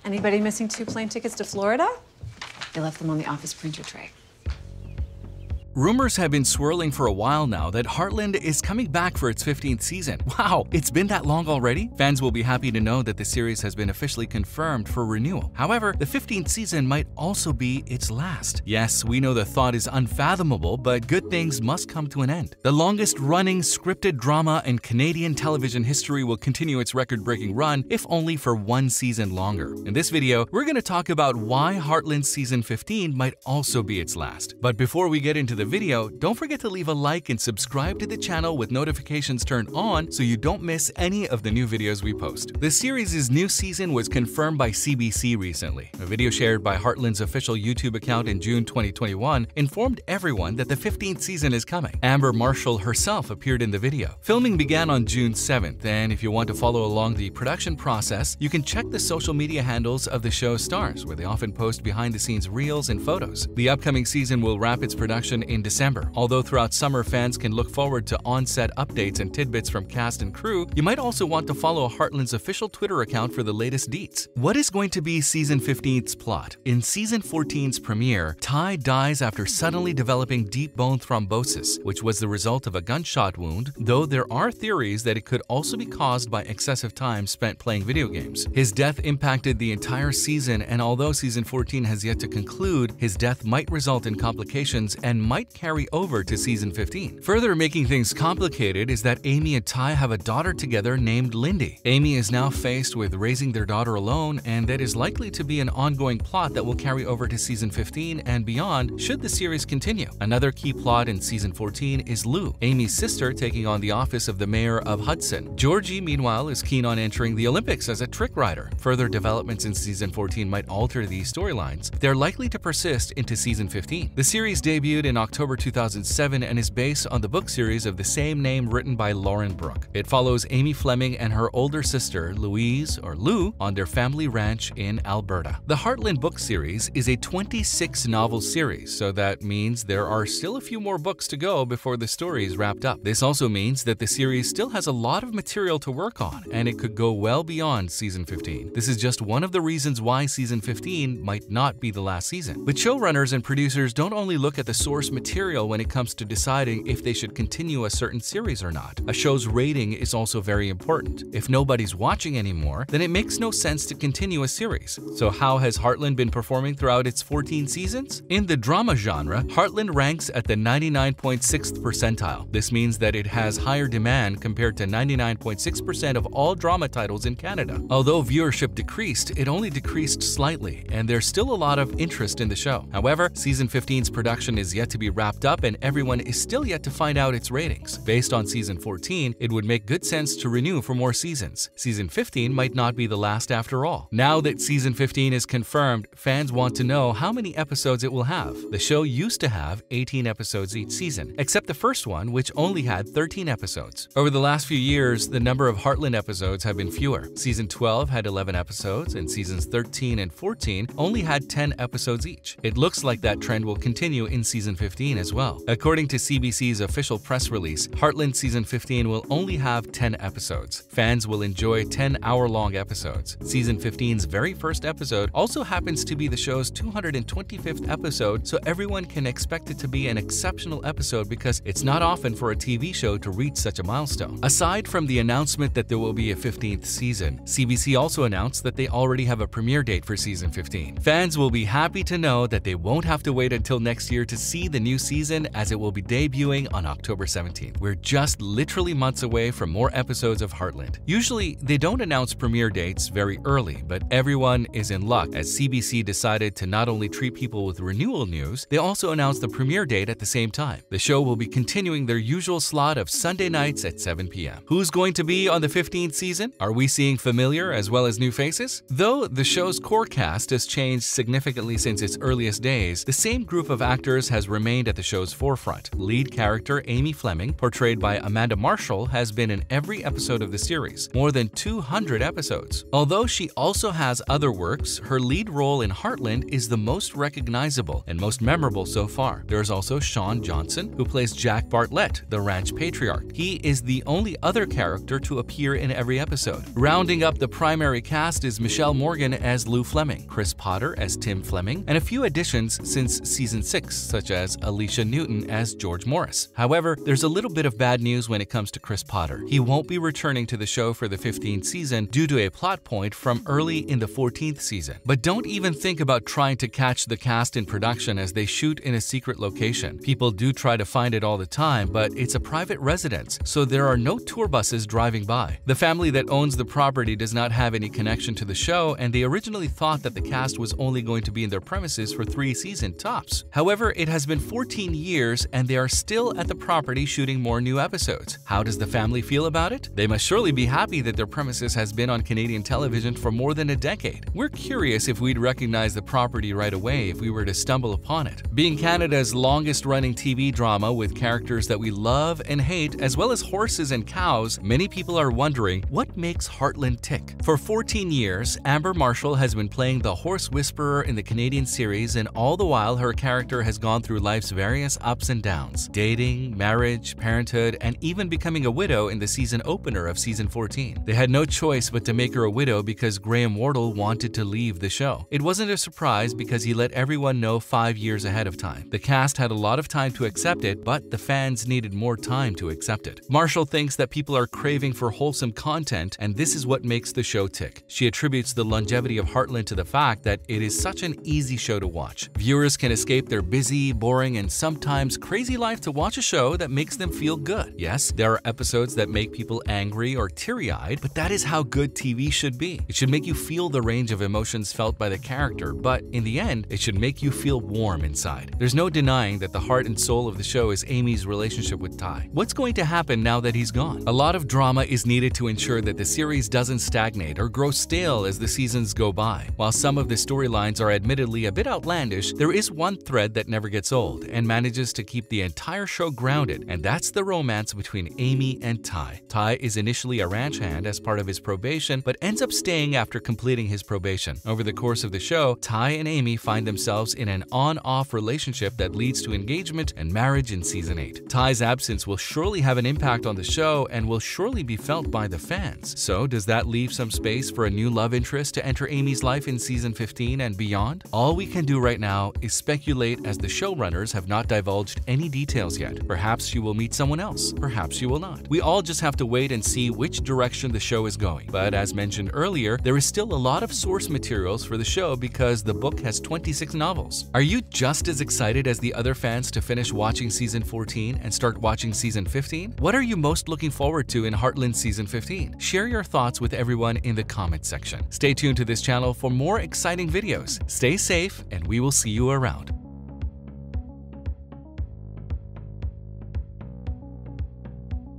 Anybody missing 2 plane tickets to Florida? They left them on the office printer tray. Rumors have been swirling for a while now that Heartland is coming back for its 15th season. Wow, it's been that long already? Fans will be happy to know that the series has been officially confirmed for renewal. However, the 15th season might also be its last. Yes, we know the thought is unfathomable, but good things must come to an end. The longest-running scripted drama in Canadian television history will continue its record-breaking run, if only for 1 season longer. In this video, we're going to talk about why Heartland Season 15 might also be its last. But before we get into the video, don't forget to leave a like and subscribe to the channel with notifications turned on so you don't miss any of the new videos we post. The series' new season was confirmed by CBC recently. A video shared by Heartland's official YouTube account in June 2021 informed everyone that the 15th season is coming. Amber Marshall herself appeared in the video. Filming began on June 7th, and if you want to follow along the production process, you can check the social media handles of the show's stars, where they often post behind-the-scenes reels and photos. The upcoming season will wrap its production in December. Although throughout summer fans can look forward to on-set updates and tidbits from cast and crew, you might also want to follow Heartland's official Twitter account for the latest deets. What is going to be Season 15's plot? In Season 14's premiere, Ty dies after suddenly developing deep bone thrombosis, which was the result of a gunshot wound, though there are theories that it could also be caused by excessive time spent playing video games. His death impacted the entire season, and although Season 14 has yet to conclude, his death might result in complications and might carry over to Season 15. Further making things complicated is that Amy and Ty have a daughter together named Lindy. Amy is now faced with raising their daughter alone, and that is likely to be an ongoing plot that will carry over to Season 15 and beyond should the series continue. Another key plot in Season 14 is Lou, Amy's sister, taking on the office of the mayor of Hudson. Georgie, meanwhile, is keen on entering the Olympics as a trick rider. Further developments in Season 14 might alter these storylines. They're likely to persist into Season 15. The series debuted in October 2007 and is based on the book series of the same name written by Lauren Brooke. It follows Amy Fleming and her older sister, Louise, or Lou, on their family ranch in Alberta. The Heartland book series is a 26-novel series, so that means there are still a few more books to go before the story is wrapped up. This also means that the series still has a lot of material to work on, and it could go well beyond Season 15. This is just one of the reasons why Season 15 might not be the last season. But showrunners and producers don't only look at the source material when it comes to deciding if they should continue a certain series or not. A show's rating is also very important. If nobody's watching anymore, then it makes no sense to continue a series. So how has Heartland been performing throughout its 14 seasons? In the drama genre, Heartland ranks at the 99.6th percentile. This means that it has higher demand compared to 99.6% of all drama titles in Canada. Although viewership decreased, it only decreased slightly, and there's still a lot of interest in the show. However, Season 15's production is yet to be wrapped up, and everyone is still yet to find out its ratings. Based on Season 14, it would make good sense to renew for more seasons. Season 15 might not be the last after all. Now that Season 15 is confirmed, fans want to know how many episodes it will have. The show used to have 18 episodes each season, except the first one, which only had 13 episodes. Over the last few years, the number of Heartland episodes have been fewer. Season 12 had 11 episodes, and Seasons 13 and 14 only had 10 episodes each. It looks like that trend will continue in Season 15 as well. According to CBC's official press release, Heartland Season 15 will only have 10 episodes. Fans will enjoy 10-hour-long episodes. Season 15's very first episode also happens to be the show's 225th episode, so everyone can expect it to be an exceptional episode because it's not often for a TV show to reach such a milestone. Aside from the announcement that there will be a 15th season, CBC also announced that they already have a premiere date for Season 15. Fans will be happy to know that they won't have to wait until next year to see the new season, as it will be debuting on October 17th. We're just literally months away from more episodes of Heartland. Usually, they don't announce premiere dates very early, but everyone is in luck as CBC decided to not only treat people with renewal news, they also announced the premiere date at the same time. The show will be continuing their usual slot of Sunday nights at 7 p.m. Who's going to be on the 15th season? Are we seeing familiar as well as new faces? Though the show's core cast has changed significantly since its earliest days, the same group of actors has remained remained at the show's forefront. Lead character Amy Fleming, portrayed by Amanda Marshall, has been in every episode of the series, more than 200 episodes. Although she also has other works, her lead role in Heartland is the most recognizable and most memorable so far. There is also Shaun Johnston, who plays Jack Bartlett, the ranch patriarch. He is the only other character to appear in every episode. Rounding up the primary cast is Michelle Morgan as Lou Fleming, Chris Potter as Tim Fleming, and a few additions since season 6, such as Alicia Newton as George Morris. However, there's a little bit of bad news when it comes to Chris Potter. He won't be returning to the show for the 15th season due to a plot point from early in the 14th season. But don't even think about trying to catch the cast in production as they shoot in a secret location. People do try to find it all the time, but it's a private residence, so there are no tour buses driving by. The family that owns the property does not have any connection to the show, and they originally thought that the cast was only going to be in their premises for 3 seasons tops. However, it has been 14 years and they are still at the property shooting more new episodes. How does the family feel about it? They must surely be happy that their premises has been on Canadian television for more than a decade. We're curious if we'd recognize the property right away if we were to stumble upon it. Being Canada's longest-running TV drama with characters that we love and hate, as well as horses and cows, many people are wondering what makes Heartland tick. For 14 years, Amber Marshall has been playing the horse whisperer in the Canadian series, and all the while her character has gone through life's various ups and downs. Dating, marriage, parenthood, and even becoming a widow in the season opener of season 14. They had no choice but to make her a widow because Graham Wardle wanted to leave the show. It wasn't a surprise because he let everyone know 5 years ahead of time. The cast had a lot of time to accept it, but the fans needed more time to accept it. Marshall thinks that people are craving for wholesome content, and this is what makes the show tick. She attributes the longevity of Heartland to the fact that it is such an easy show to watch. Viewers can escape their busy, boring, and sometimes crazy life to watch a show that makes them feel good. Yes, there are episodes that make people angry or teary-eyed, but that is how good TV should be. It should make you feel the range of emotions felt by the character, but in the end, it should make you feel warm inside. There's no denying that the heart and soul of the show is Amy's relationship with Ty. What's going to happen now that he's gone? A lot of drama is needed to ensure that the series doesn't stagnate or grow stale as the seasons go by. While some of the storylines are admittedly a bit outlandish, there is one thread that never gets old and manages to keep the entire show grounded, and that's the romance between Amy and Ty. Ty is initially a ranch hand as part of his probation, but ends up staying after completing his probation. Over the course of the show, Ty and Amy find themselves in an on-off relationship that leads to engagement and marriage in season 8. Ty's absence will surely have an impact on the show and will surely be felt by the fans. So does that leave some space for a new love interest to enter Amy's life in season 15 and beyond? All we can do right now is speculate, as the showrunners have not divulged any details yet. Perhaps she will meet someone else, perhaps she will not. We all just have to wait and see which direction the show is going. But as mentioned earlier, there is still a lot of source materials for the show because the book has 26 novels. Are you just as excited as the other fans to finish watching season 14 and start watching season 15? What are you most looking forward to in Heartland season 15? Share your thoughts with everyone in the comment section. Stay tuned to this channel for more exciting videos. Stay safe, and we will see you around.